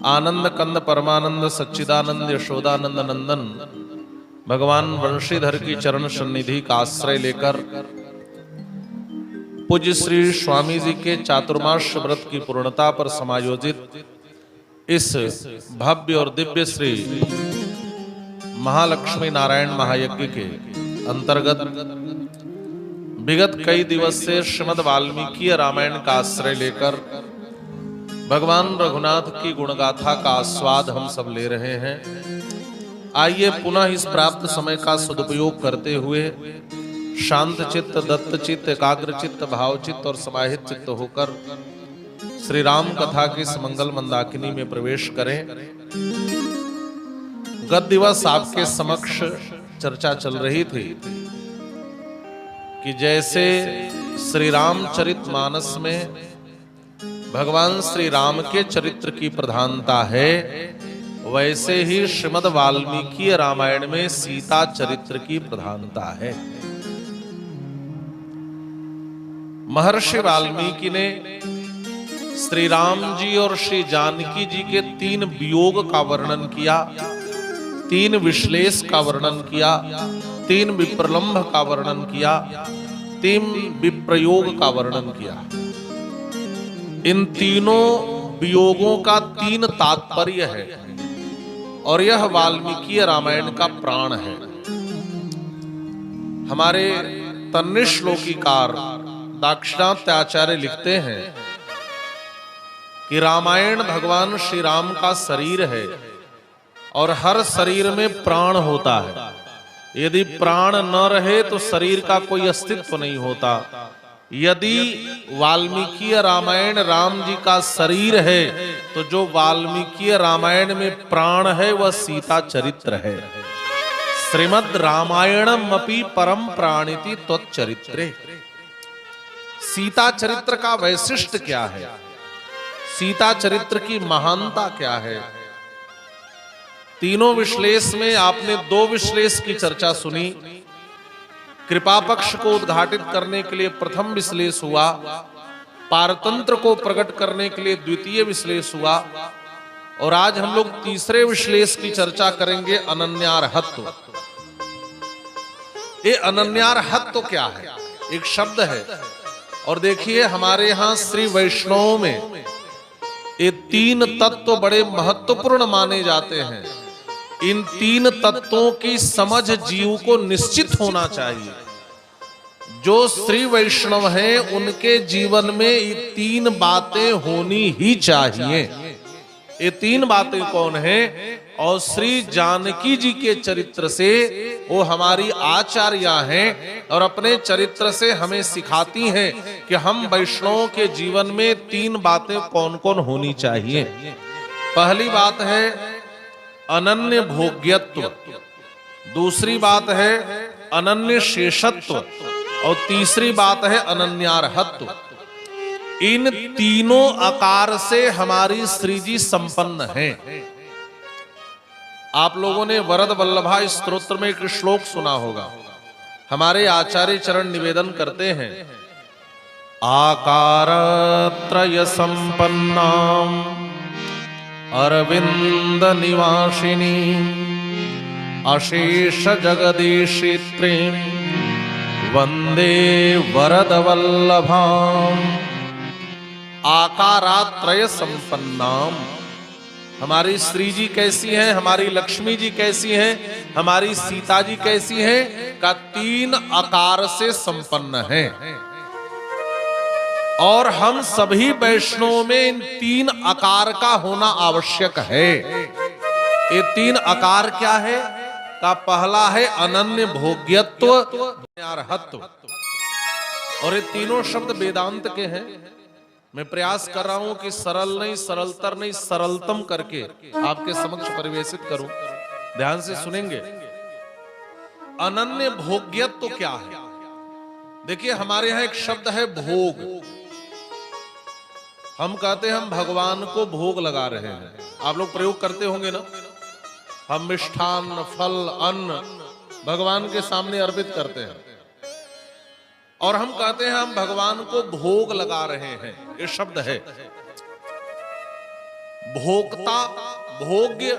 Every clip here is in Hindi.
आनंद कंद परमानंद सच्चिदानंद यशोदानंद नंदन भगवान वंशीधर की चरण सन्निधि का आश्रय लेकर पूज्य श्री स्वामी जी के चातुर्मास व्रत की पूर्णता पर समायोजित इस भव्य और दिव्य श्री महालक्ष्मी नारायण महायज्ञ के अंतर्गत विगत कई दिवस से श्रीमद् वाल्मीकि रामायण का आश्रय लेकर भगवान रघुनाथ की गुणगाथा का आस्वाद हम सब ले रहे हैं। आइए पुनः इस प्राप्त समय का सदुपयोग करते हुए शांत चित्त, दत्त चित्त, एकाग्र चित्त, भाव चित्त और समाहित चित्त होकर श्री राम कथा की मंगल मंदाकिनी में प्रवेश करें। गत दिवस आपके समक्ष चर्चा चल रही थी कि जैसे श्री रामचरितमानस में भगवान श्री राम के चरित्र की प्रधानता है, वैसे ही श्रीमद् वाल्मीकि रामायण में सीता चरित्र की प्रधानता है। महर्षि वाल्मीकि ने श्री राम जी और श्री जानकी जी के 3 वियोग का वर्णन किया, 3 विश्लेष का वर्णन किया, 3 विप्रलंभ का वर्णन किया, 3 विप्रयोग का वर्णन किया। इन तीनों वियोगों का 3 तात्पर्य है और यह वाल्मीकि रामायण का प्राण है। हमारे तन्निश्लोकीकार दाक्षिणात्याचार्य लिखते हैं कि रामायण भगवान श्री राम का शरीर है और हर शरीर में प्राण होता है। यदि प्राण न रहे तो शरीर का कोई अस्तित्व नहीं होता। यदि वाल्मीकि रामायण राम जी का शरीर है तो जो वाल्मीकि रामायण में प्राण है वह सीता चरित्र है। श्रीमद् रामायणम अपि परम प्राणिति त्वच्चरित्रे। सीता चरित्र का वैशिष्ट क्या है, सीता चरित्र की महानता क्या है। तीनों विश्लेष में आपने 2 विश्लेष की चर्चा सुनी। कृपा पक्ष को उद्घाटित करने के लिए प्रथम विश्लेष हुआ, पारतंत्र को प्रकट करने के लिए द्वितीय विश्लेष हुआ और आज हम लोग तीसरे विश्लेष की चर्चा करेंगे, अनन्यार्हत्व। ये अनन्यार्हत्व क्या है? एक शब्द है और देखिए हमारे यहां श्री वैष्णव में ये 3 तत्व बड़े महत्वपूर्ण माने जाते हैं। इन 3 तत्वों की समझ जीव को निश्चित होना चाहिए। जो श्री वैष्णव हैं उनके जीवन में ये 3 बातें होनी ही चाहिए। ये 3 बातें कौन हैं? और श्री जानकी जी के चरित्र से वो हमारी आचार्या हैं और अपने चरित्र से हमें सिखाती हैं कि हम वैष्णवों के जीवन में 3 बातें कौन कौन होनी चाहिए। पहली बात है अनन्य भोग्यत्व, दूसरी बात है अनन्य शेषत्व और तीसरी बात है अनन्यार्हत्व। इन तीनों आकार से हमारी श्री जी संपन्न हैं। आप लोगों ने वरद वल्लभा स्तोत्र में एक श्लोक सुना होगा। हमारे आचार्य चरण निवेदन करते हैं, आकारत्रय संपन्नाम अरविंद निवासिनी अशेष जगदीशित्रीं वंदे वरद वल्लभाम। आकारात्रय संपन्नाम। हमारी श्री जी कैसी हैं, हमारी लक्ष्मी जी कैसी हैं, हमारी सीता जी कैसी हैं का 3 आकार से संपन्न है। और हम सभी वैष्णवों में इन 3 आकार का होना आवश्यक है। ये 3 आकार क्या है? का पहला है अनन्य भोग्यत्व, अनन्यार्हत्व। और ये तीनों शब्द वेदांत के हैं। मैं प्रयास कर रहा हूं कि सरल नहीं, सरलतर नहीं, सरलतम करके आपके समक्ष परिवेशित करूं। ध्यान से सुनेंगे। अनन्य भोग्यत्व क्या है? देखिए हमारे यहां एक शब्द है भोग। हम कहते हैं हम भगवान को भोग लगा रहे हैं। आप लोग प्रयोग करते होंगे ना। हम मिष्ठान, फल, अन्न भगवान के सामने अर्पित करते हैं और हम कहते हैं हम भगवान को भोग लगा रहे हैं। ये शब्द है। भोक्ता, भोग्य,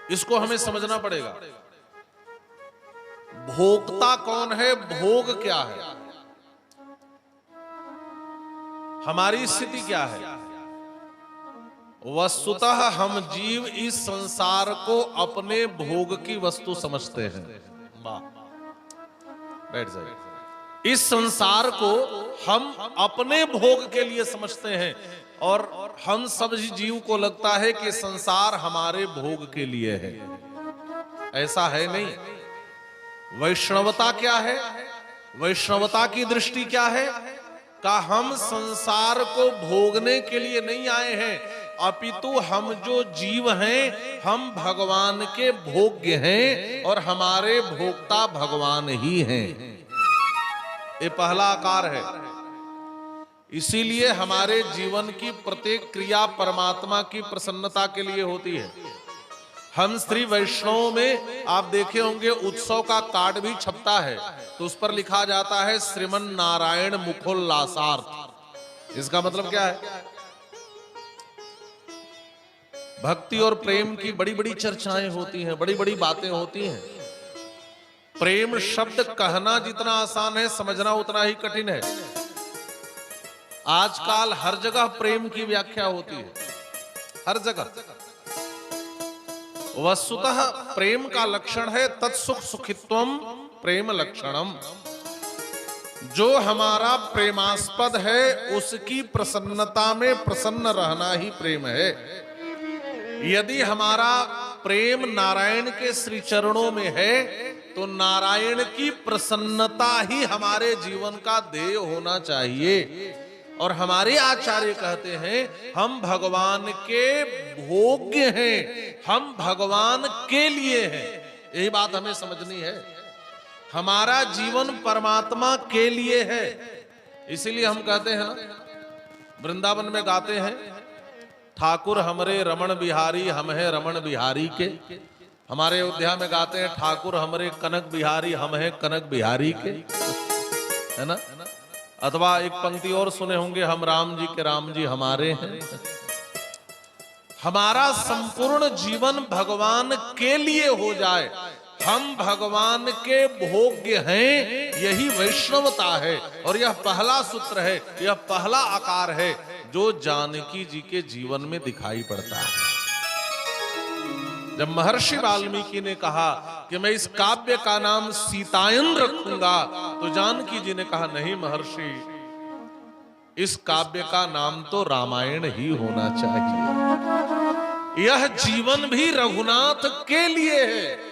इसको हमें समझना पड़ेगा। भोक्ता कौन है, भोग क्या है, हमारी स्थिति क्या है। वस्तुतः हम जीव इस संसार को अपने भोग की वस्तु समझते हैं। वाह, बैठ जाइए। इस संसार को हम अपने भोग के लिए समझते हैं और हम सब जीव को लगता है कि संसार हमारे भोग के लिए है। ऐसा है नहीं। वैष्णवता क्या है, वैष्णवता की दृष्टि क्या है, का हम संसार को भोगने के लिए नहीं आए हैं, अपितु हम जो जीव हैं हम भगवान के भोग्य हैं और हमारे भोक्ता भगवान ही हैं। ये पहला आकार है। इसीलिए हमारे जीवन की प्रत्येक क्रिया परमात्मा की प्रसन्नता के लिए होती है। हम श्री वैष्णव में आप देखे होंगे उत्सव का कार्ड भी छपता है, तो उस पर लिखा जाता है श्रीमन नारायण मुखोल्लासार्थ। इसका मतलब क्या है, भक्ति और प्रेम की बड़ी बड़ी चर्चाएं होती हैं, बड़ी बड़ी बातें होती हैं। प्रेम शब्द कहना जितना आसान है, समझना उतना ही कठिन है। आजकल हर जगह प्रेम की व्याख्या होती है, हर जगह। वस्तुतः प्रेम का लक्षण है तत्सुख सुखित्वम प्रेम लक्षणम। जो हमारा प्रेमास्पद है उसकी प्रसन्नता में प्रसन्न रहना ही प्रेम है। यदि हमारा प्रेम नारायण के श्री चरणों में है तो नारायण की प्रसन्नता ही हमारे जीवन का ध्येय होना चाहिए। और हमारे आचार्य कहते हैं हम भगवान के भोग्य हैं, हम भगवान के लिए हैं। यही बात हमें समझनी है। हमारा जीवन परमात्मा के लिए है। इसीलिए हम कहते हैं ना, वृंदावन में गाते हैं, ठाकुर हमरे रमण बिहारी, हम हैं रमण बिहारी के। हमारे अयोध्या में गाते हैं, ठाकुर हमरे कनक बिहारी, हम हैं कनक बिहारी के, है ना। अथवा एक पंक्ति और सुने होंगे, हम राम जी के राम जी हमारे हैं। हमारा संपूर्ण जीवन भगवान के लिए हो जाए, हम भगवान के भोग्य हैं, यही वैष्णवता है। और यह पहला सूत्र है, यह पहला आकार है जो जानकी जी के जीवन में दिखाई पड़ता है। जब महर्षि वाल्मीकि ने कहा कि मैं इस काव्य का नाम सीतायन रखूंगा, तो जानकी जी ने कहा नहीं महर्षि, इस काव्य का नाम तो रामायण ही होना चाहिए। यह जीवन भी रघुनाथ के लिए है।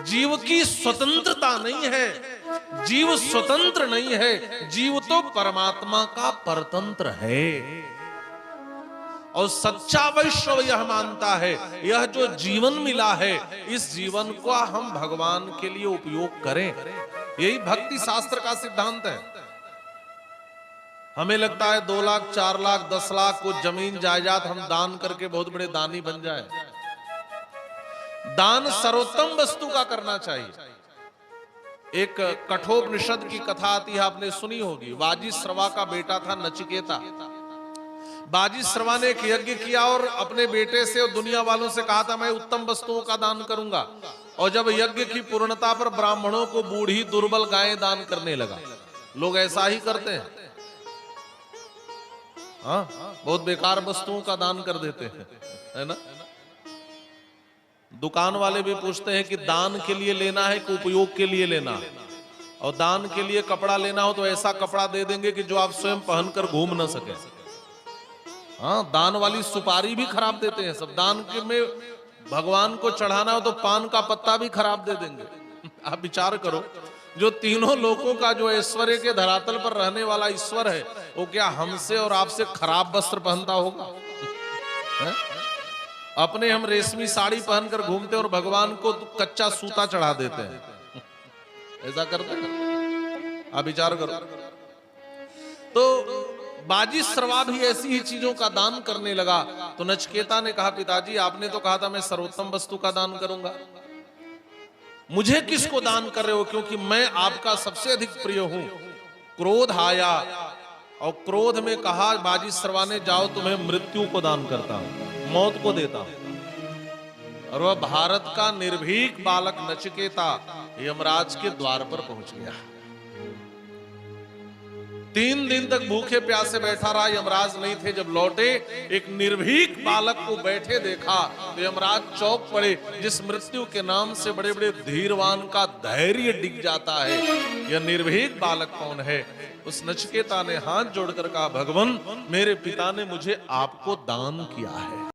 जीव की स्वतंत्रता नहीं है, जीव स्वतंत्र नहीं है, जीव तो परमात्मा का परतंत्र है। और सच्चा वैष्णव यह मानता है, यह जो जीवन मिला है, इस जीवन को हम भगवान के लिए उपयोग करें। यही भक्ति शास्त्र का सिद्धांत है। हमें लगता है 2 लाख 4 लाख 10 लाख को जमीन जायदाद हम दान करके बहुत बड़े दानी बन जाए। दान सर्वोत्तम वस्तु का करना चाहिए। एक कठोपनिषद की कथा आती है, आपने सुनी होगी। वाजिश्रवा का बेटा था नचिकेता। वाजिश्रवा ने एक यज्ञ किया और अपने बेटे से और दुनिया वालों से कहा था मैं उत्तम वस्तुओं का दान करूंगा। और जब यज्ञ की पूर्णता पर ब्राह्मणों को बूढ़ी दुर्बल गायें दान करने लगा। लोग ऐसा ही करते हैं, हाँ, बहुत बेकार वस्तुओं का दान कर देते हैं, है ना। दुकान वाले भी पूछते हैं कि दान के लिए लेना है कि उपयोग के लिए लेना है। और दान के लिए कपड़ा लेना हो तो ऐसा कपड़ा दे देंगे कि जो आप स्वयं पहनकर घूम न सके। हाँ, दान वाली सुपारी भी खराब देते हैं सब। दान के में भगवान को चढ़ाना हो तो पान का पत्ता भी खराब दे देंगे। आप विचार करो, जो तीनों लोगों का जो ऐश्वर्य के धरातल पर रहने वाला ईश्वर है, वो क्या हमसे और आपसे खराब वस्त्र पहनता होगा? है? अपने हम रेशमी साड़ी पहनकर घूमते और भगवान को कच्चा सूता चढ़ा देते हैं। ऐसा करते हैं? आप विचार करो। तो वाजिश्रवा भी ऐसी ही चीजों का दान करने लगा। तो नचिकेता ने कहा पिताजी आपने तो कहा था मैं सर्वोत्तम वस्तु का दान करूंगा, मुझे किसको दान कर रहे हो? क्योंकि मैं आपका सबसे अधिक प्रिय हूं। क्रोध आया और क्रोध में कहा बाजी सरवाने जाओ, तुम्हें मृत्यु को दान करता हूं, मौत को देता हूं। और वह भारत का निर्भीक बालक नचिकेता यमराज के द्वार पर पहुंच गया। 3 दिन तक भूखे प्यासे बैठा रहा, यमराज नहीं थे। जब लौटे एक निर्भीक बालक को बैठे देखा तो यमराज चौंक पड़े। जिस मृत्यु के नाम से बड़े बड़े धीरवान का धैर्य डिग जाता है, यह निर्भीक बालक कौन है? उस नचिकेता ने हाथ जोड़कर कहा, भगवान, मेरे पिता ने मुझे आपको दान किया है।